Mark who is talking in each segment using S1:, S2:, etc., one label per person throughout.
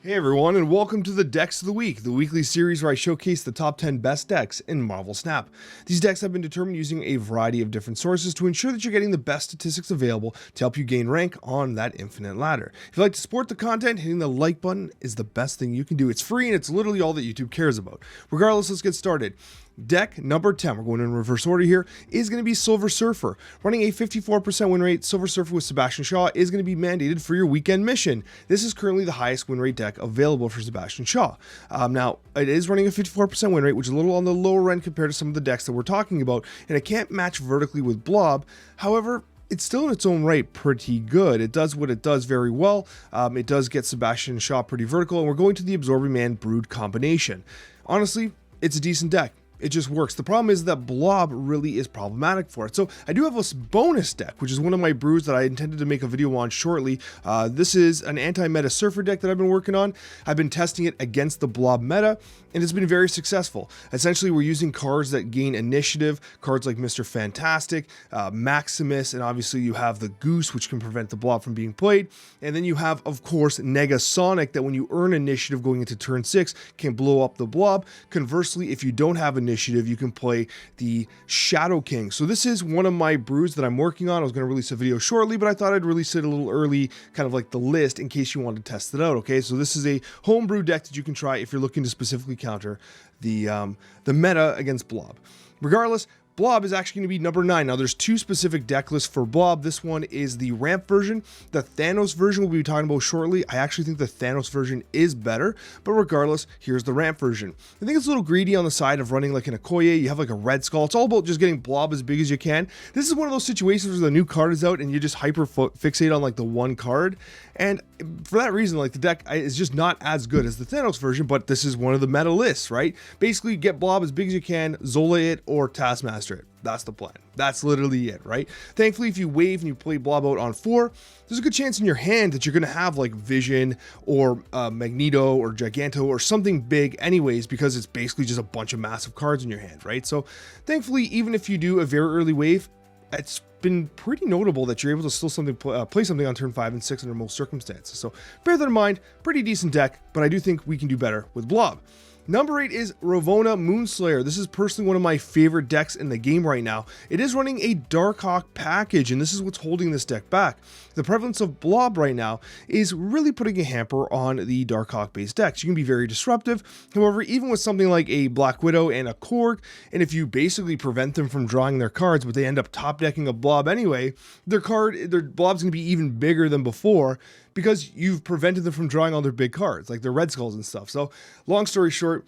S1: Hey everyone, and welcome to the Decks of the Week, the weekly series where I showcase the top 10 best decks in Marvel Snap. These decks have been determined using a variety of different sources to ensure that you're getting the best statistics available to help you gain rank on that infinite ladder. If you'd like to support the content, hitting the like button is the best thing you can do. It's free and it's literally all that YouTube cares about. Regardless, let's get started. Deck number 10, we're going in reverse order here, is going to be Silver Surfer. Running a 54% win rate, Silver Surfer with Sebastian Shaw is going to be mandated for your weekend mission. This is currently the highest win rate deck available for Sebastian Shaw. Now, it is running a 54% win rate, which is a little on the lower end compared to some of the decks that we're talking about, and it can't match vertically with Blob. However, it's still in its own right pretty good. It does what it does very well. It does get Sebastian Shaw pretty vertical, and we're going to the Absorbing Man Brood combination. Honestly, it's a decent deck. It just works. The problem is that Blob really is problematic for it. So I do have a bonus deck, which is one of my brews that I intended to make a video on shortly. This is an anti-meta Surfer deck that I've been working on. I've been testing it against the Blob meta, and it's been very successful. Essentially, we're using cards that gain initiative, cards like Mr. Fantastic, Maximus, and obviously you have the Goose, which can prevent the Blob from being played. And then you have, of course, Negasonic, that when you earn initiative going into turn 6, can blow up the Blob. Conversely, if you don't have initiative, you can play the Shadow King. So this is one of my brews that I'm working on. I was going to release a video shortly, but I thought I'd release it a little early, kind of like the list, in case you wanted to test it out. Okay, so this is a homebrew deck that you can try if you're looking to specifically counter the meta against Blob. Regardless, Blob is actually going to be number 9. Now, there's two specific deck lists for Blob. This one is the ramp version. The Thanos version we'll be talking about shortly. I actually think the Thanos version is better, but regardless, here's the ramp version. I think it's a little greedy on the side of running like an Coccia. You have like a Red Skull. It's all about just getting Blob as big as you can. This is one of those situations where the new card is out and you just hyper fixate on like the one card. And for that reason, like the deck is just not as good as the Thanos version, but this is one of the meta lists, right? Basically, get Blob as big as you can, Zola it, or Taskmaster it. That's the plan. That's literally it, right? Thankfully, if you wave and you play Blob out on 4, there's a good chance in your hand that you're going to have like Vision or Magneto or Giganto or something big anyways, because it's basically just a bunch of massive cards in your hand, right? So thankfully, even if you do a very early wave, it's been pretty notable that you're able to still play something on turn 5 and 6 under most circumstances. So bear that in mind. Pretty decent deck, but I do think we can do better with Blob. Number 8 is Ravonna Moonslayer. This is personally one of my favorite decks in the game right now. It is running a Darkhawk package, and this is what's holding this deck back. The prevalence of Blob right now is really putting a hamper on the Darkhawk based decks. You can be very disruptive. However, even with something like a Black Widow and a Korg, and if you basically prevent them from drawing their cards, but they end up top decking a Blob anyway, their Blob's going to be even bigger than before, because you've prevented them from drawing all their big cards, like their Red Skulls and stuff. So, long story short,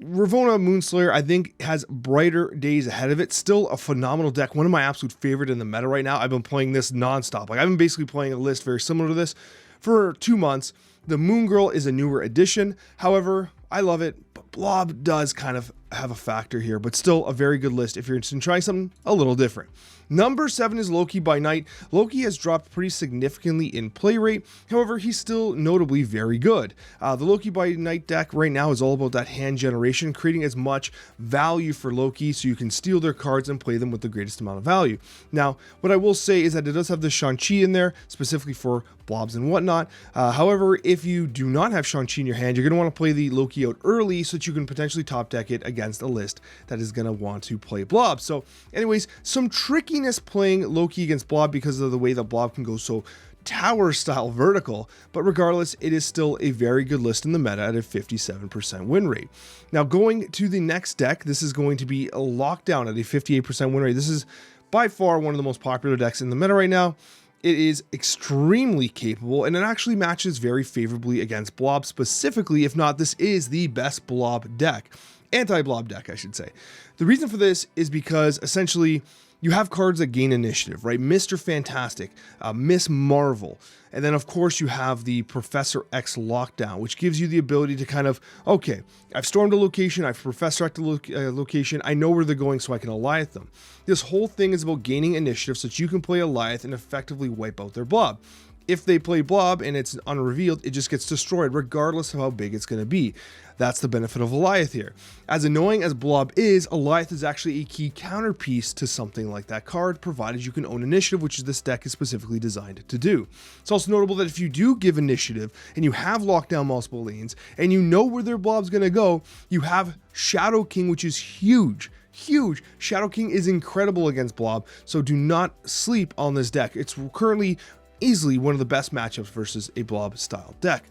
S1: Ravonna Moonslayer, I think, has brighter days ahead of it. Still a phenomenal deck. One of my absolute favorite in the meta right now. I've been playing this nonstop. Like, I've been basically playing a list very similar to this for 2 months. The Moon Girl is a newer addition. However, I love it, but Blob does kind of have a factor here, but still a very good list if you're interested in trying something a little different. Number 7 is Loki by Night. Loki has dropped pretty significantly in play rate. However, he's still notably very good. The Loki by Night deck right now is all about that hand generation, creating as much value for Loki so you can steal their cards and play them with the greatest amount of value. Now, what I will say is that it does have the Shang-Chi in there, specifically for Blobs and whatnot. However, if you do not have Shang-Chi in your hand, you're going to want to play the Loki out early so that you can potentially top deck it against a list that is going to want to play Blob. So anyways, some trickiness playing Loki against Blob because of the way that Blob can go so tower style vertical, but regardless, it is still a very good list in the meta at a 57% win rate. Now, going to the next deck, this is going to be a Lockdown at a 58% win rate. This is by far one of the most popular decks in the meta right now. It is extremely capable, and it actually matches very favorably against Blob specifically. If not, this is the best Blob deck. Anti-Blob deck, I should say. The reason for this is because essentially you have cards that gain initiative, right? Mr. Fantastic, Miss Marvel, and then of course you have the Professor X Lockdown, which gives you the ability to kind of, okay, I've stormed a location, I've Professor X location, I know where they're going so I can Alliath them. This whole thing is about gaining initiative so that you can play Alliath and effectively wipe out their Blob. if they play Blob and it's unrevealed, it just gets destroyed regardless of how big it's going to be. That's the benefit of Alioth here. As annoying as Blob is, Alioth is actually a key counterpiece to something like that card, provided you can own Initiative, which this deck is specifically designed to do. It's also notable that if you do give Initiative, and you have locked down multiple lanes, and you know where their Blob's going to go, you have Shadow King, which is huge. Huge. Shadow King is incredible against Blob, so do not sleep on this deck. It's currently easily one of the best matchups versus a Blob style deck.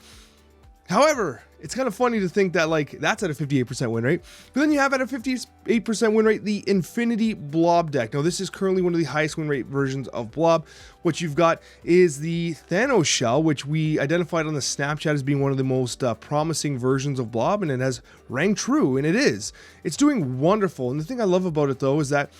S1: However, it's kind of funny to think that like that's at a 58% win rate, but then you have at a 58% win rate the Infinity Blob deck. Now this is currently one of the highest win rate versions of Blob. What you've got is the Thanos shell, which we identified on the Snapchat as being one of the most promising versions of Blob, and it has rang true, and it is. It's doing wonderful, and the thing I love about it though is that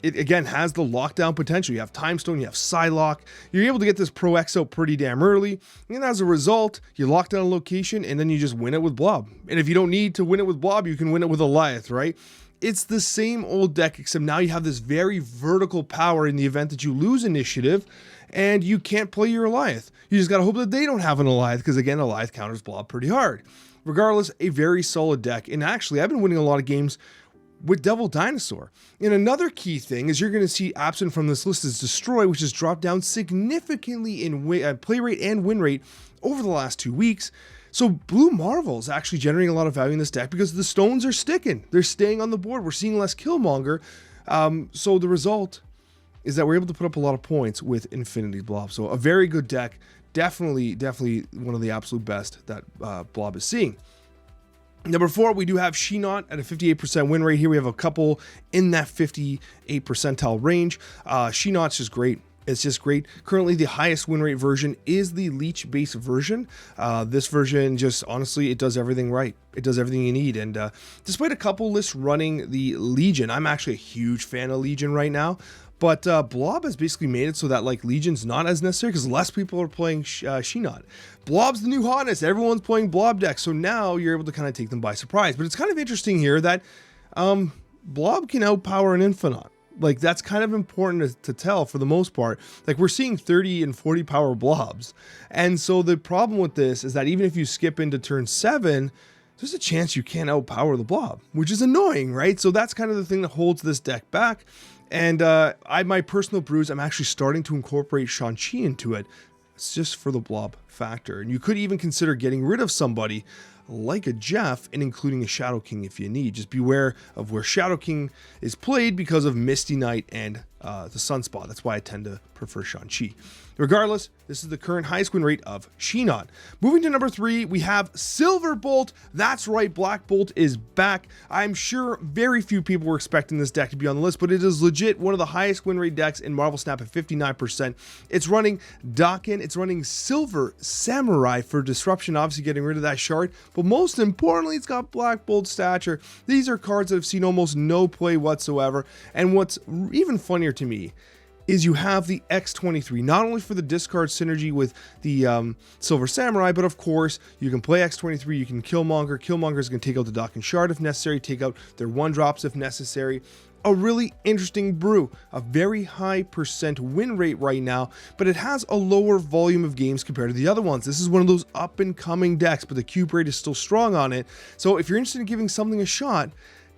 S1: it again has the lockdown potential. You have Time Stone, you have Psylocke. You're able to get this Pro X out pretty damn early, and as a result, you lock down a location and then you just win it with Blob. And if you don't need to win it with Blob, you can win it with Alioth, right? It's the same old deck, except now you have this very vertical power in the event that you lose Initiative and you can't play your Alioth. You just gotta hope that they don't have an Alioth, because again, Alioth counters Blob pretty hard. Regardless, a very solid deck, and actually I've been winning a lot of games with Devil Dinosaur. And another key thing is you're going to see absent from this list is Destroy, which has dropped down significantly in play rate and win rate over the last 2 weeks. So Blue Marvel is actually generating a lot of value in this deck because the stones are sticking. They're staying on the board. We're seeing less Killmonger. So the result is that we're able to put up a lot of points with Infinity Blob. So a very good deck. Definitely one of the absolute best that Blob is seeing. Number 4, we do have Shinnot at a 58% win rate. Here we have a couple in that 58 percentile range. Shinnot's just great. It's just great. Currently, the highest win rate version is the Leech-based version. This version just, honestly, it does everything right. It does everything you need. And despite a couple lists running the Legion, I'm actually a huge fan of Legion right now. But Blob has basically made it so that like Legion's not as necessary because less people are playing Shinnot. Blob's the new hotness. Everyone's playing Blob decks, so now you're able to kind of take them by surprise. But it's kind of interesting here that Blob can outpower an Infinite. Like that's kind of important to tell for the most part. Like we're seeing 30 and 40 power Blobs. And so the problem with this is that even if you skip into turn 7, there's a chance you can't outpower the Blob, which is annoying, right? So that's kind of the thing that holds this deck back. And my personal brews, I'm actually starting to incorporate Shang-Chi into it. It's just for the Blob factor. And you could even consider getting rid of somebody like a Jeff and including a Shadow King if you need. Just beware of where Shadow King is played because of Misty Knight and the Sunspot. That's why I tend to prefer Shang-Chi. Regardless, this is the current highest win rate of Shinnot. Moving to number 3, we have Silverbolt. That's right, Black Bolt is back. I'm sure very few people were expecting this deck to be on the list, but it is legit one of the highest win rate decks in Marvel Snap at 59%. It's running Dakin, it's running Silver Samurai for disruption, obviously getting rid of that shard, but most importantly, it's got Black Bolt stature. These are cards that have seen almost no play whatsoever, and what's even funnier to me is you have the X23, not only for the discard synergy with the Silver Samurai, but of course, you can play X23, you can Killmonger. Killmonger is going to take out the Dakin Shard if necessary, take out their 1-drops if necessary. A really interesting brew, a very high % win rate right now, but it has a lower volume of games compared to the other ones. This is one of those up-and-coming decks, but the cube rate is still strong on it. So if you're interested in giving something a shot,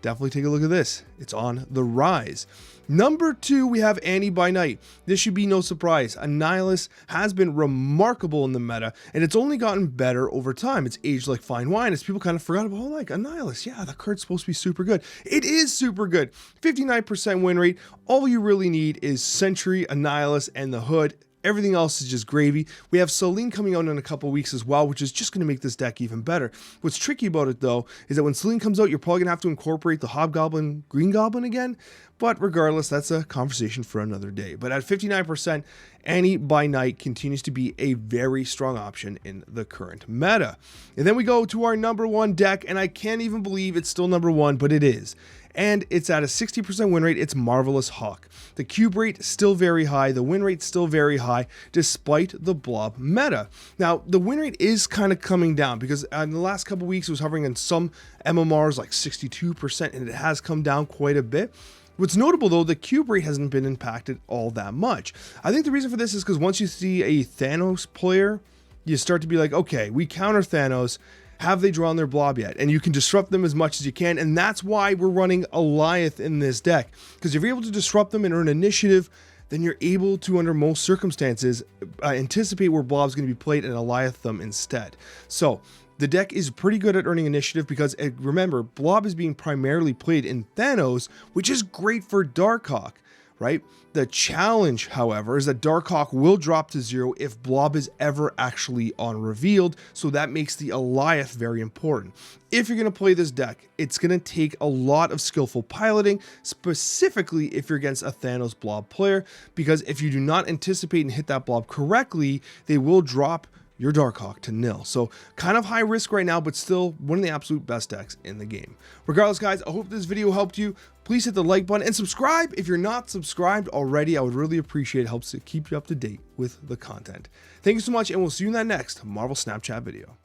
S1: definitely take a look at this. It's on the rise. Number 2, we have Annie by Night. This should be no surprise. Annihilus has been remarkable in the meta, and it's only gotten better over time. It's aged like fine wine, as people kind of forgot about, oh, like Annihilus. Yeah, that card's supposed to be super good. It is super good. 59% win rate. All you really need is Sentry, Annihilus, and the Hood. Everything else is just gravy. We have Selene coming out in a couple weeks as well, which is just going to make this deck even better. What's tricky about it, though, is that when Selene comes out, you're probably going to have to incorporate the Hobgoblin, Green Goblin again. But regardless, that's a conversation for another day. But at 59%, Annie by Night continues to be a very strong option in the current meta. And then we go to our number 1 deck, and I can't even believe it's still number 1, but it is. And it's at a 60% win rate. It's Marvelous Hawk. The cube rate still very high. The win rate still very high, despite the Blob meta. Now, the win rate is kind of coming down because in the last couple weeks, it was hovering on some MMRs like 62%, and it has come down quite a bit. What's notable though, the cube rate hasn't been impacted all that much. I think the reason for this is because once you see a Thanos player, you start to be like, okay, we counter Thanos. Have they drawn their blob yet? And you can disrupt them as much as you can. And that's why we're running Alioth in this deck. Because if you're able to disrupt them and earn initiative, then you're able to, under most circumstances, anticipate where blob's going to be played and Alioth them instead. So the deck is pretty good at earning initiative because, remember, blob is being primarily played in Thanos, which is great for Darkhawk, right? The challenge, however, is that Darkhawk will drop to 0 if blob is ever actually on revealed, so that makes the Alioth very important. If you're going to play this deck, it's going to take a lot of skillful piloting, specifically if you're against a Thanos blob player, because if you do not anticipate and hit that blob correctly, they will drop your Darkhawk to nil. So kind of high risk right now, but still one of the absolute best decks in the game. Regardless, guys, I hope this video helped you. Please hit the like button and subscribe if you're not subscribed already. I would really appreciate it. It helps to keep you up to date with the content. Thank you so much, and we'll see you in that next Marvel Snapchat video.